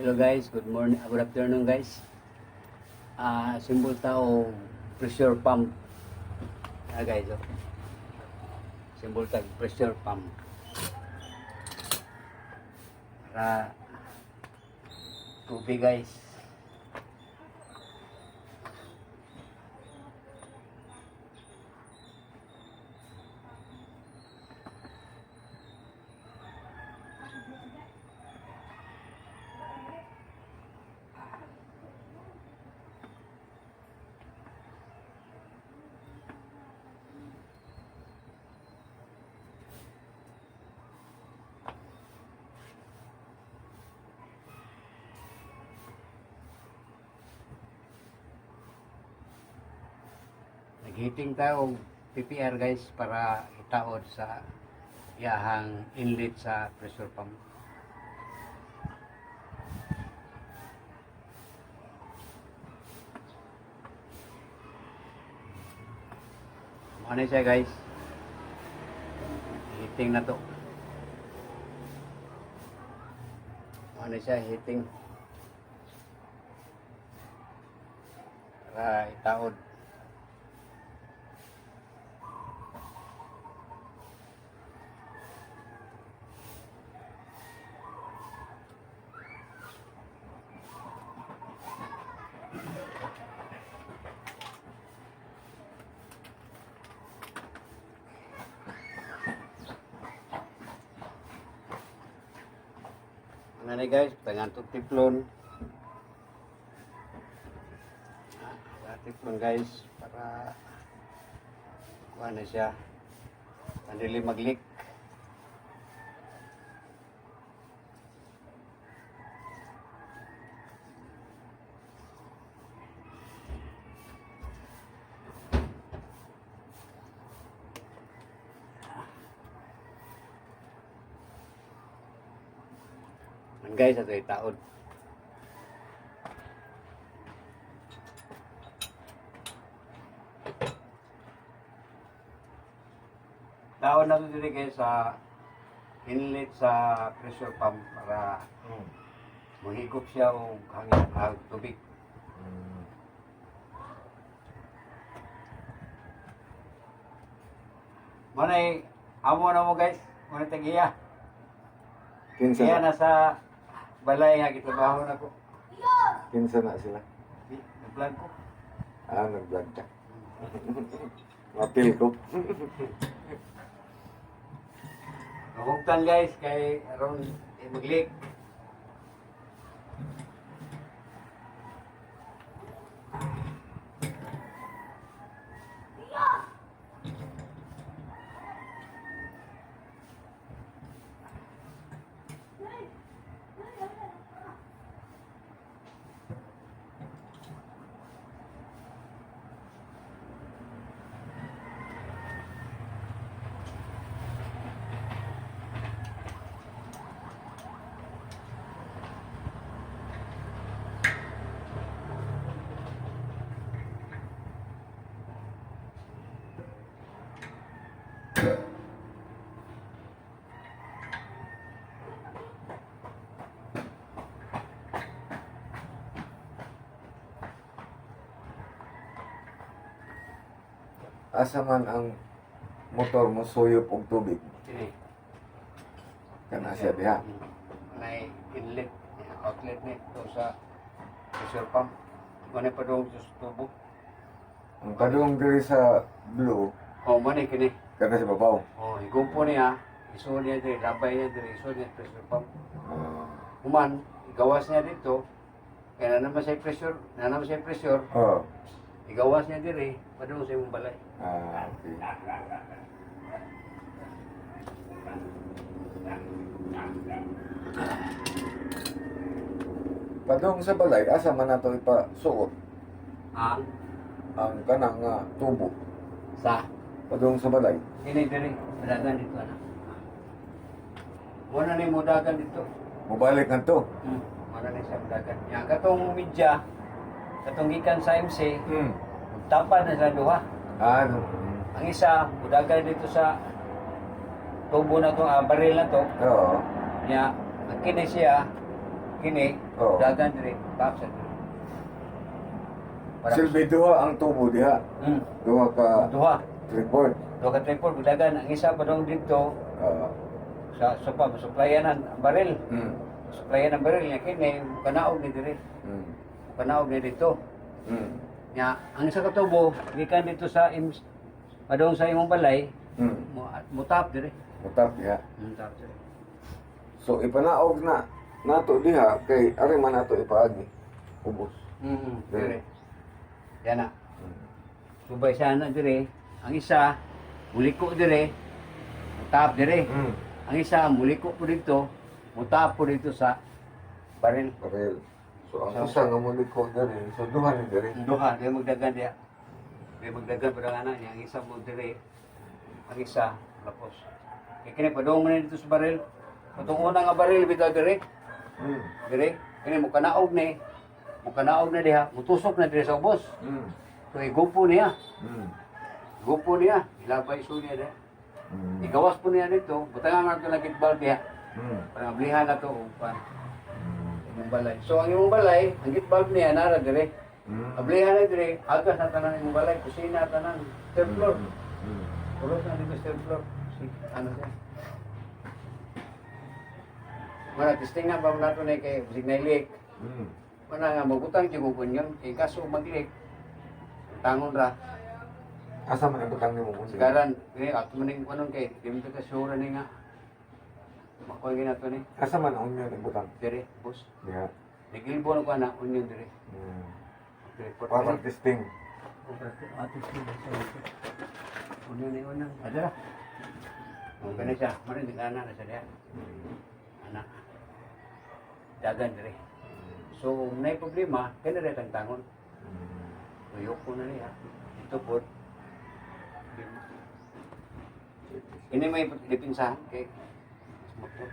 Hello guys, good morning, good afternoon guys. Simbol tao pressure pump. Guys, oh. Simbol tag pressure pump. Para tubig guys. Naghiting tayo PPR guys para itaod sa iyahang inlet sa pressure pump. Ano siya guys? Heating na to. Ano siya heating? Para itaod. Ano na guys, tangan tiplon. Tiplon guys, para kuha na siya. Mandili mag-leak. Guys, ato itaod. Taon na ito din guys sa inlet sa pressure pump para mahigop siya o hangin tubig. Manay, amo na mo guys, manay tagiya. Kinsa Kaya na? nasa balay nga gitrabaho na ko. Kinsa na sila? Nag-vlog ko. Nag-vlog ka. Mapil ko. Mahugtan guys kay aron mag-leak. Asa man ang motor mo suyop og tubig. Sini. Kana siya diha. May inlet, outlet ni to sa pressure pump. Manay pa doon sa tubo. Ang padung diri sa blue, Manay kini. kana sa babaw. Igumpo niya, iso niya diri, labay niya diri, iso niya pressure pump. Ah. Human, igawas niya dito, kaya na naman siya pressure, Oh. igawas niya diri, padung sa imong balay. Okay. Padung sa balay, asa man nato ipasuot Ang ang kanang tubo. sa Padung sa balay. ini diri, mudagan dito ana. Muna ni mudagan dito. Mubalik na to. Muna ni siya mudagan. Yang katong media, katong gikan sa MC, tapad na sa duha. Ano? Ang isa, mudagan dito sa tubo na to, baril na to. Oo. Niya, nagkini siya, kini Oo. dagan dire tapos dire. Silbi duha ang tubo diha. Hmm. Duha ka Duha. report. Duha ka tripod dagan ang isa pa daw dito sa sopa suplayan ang baril. Mm. Suplayan ang baril niya kini kanaog ni dire. Mm. Kanaog ni dito. Mm. Nya ang isa ka tubo gikan dito sa padong sa imong balay Mm. mutap dire. Utap diha. Mutap dire. So ipanaog na nato diha kay ari man nato ipaagi. Ubos. Dire. Yan na. Subay sana dire. Ang isa muliko dire. Mutap dire. Mm. Ang isa muliko po dito. Mutap po dito sa baril. Baril. So ang usa nga mo liko diri, so duha ni diri. Duha, dia magdagan dia. Dia magdagan pa anak niya. Ang isa mo dire. Ang isa lapos. Kaya kini padong man dito sa baril. Katong una nga baril bitaw dire. Mm. Dire. Kini mo kanaog ni. Mo kanaog na diha. Mutusok na dire sa ubos. Mm. So igupo niya. Mm. Gupo niya. Ilabay iso niya diha. Mm. Igawas po niya dito. Butangan na ito lang kitbal diha. Mm. Para mablihan na ito. Imong balay. So ang imong balay, ang kitbal niya nara dire. Mm. Ablihan na dire. Agas na tanan imong balay. Kusina tanan. Third floor. Mm. Ulos na dito sa third floor. Ano siya? Mana testing na ba nato na kay signal leak. Mm. Mana nga magutang jugupon yun. Kay kaso mag-leak. Tangon ra. Asa man ang butang nimo mo? Sekarang ini ato maning kunon kay dito ka sure ni nga. Makoy gina to ni. Asa man ang union ang butang? Dire, boss. Diha. Nagilbo ko na union dire. Mm. Report. Para testing. Atis ni sa union ni unang. Adara. Mo kana siya, mari di kana na siya. Anak. Dagan dire. So, may problema, kaya rin ang tangon. Tuyok ko na niya. Ito po. Ini may dipinsahan kay motor.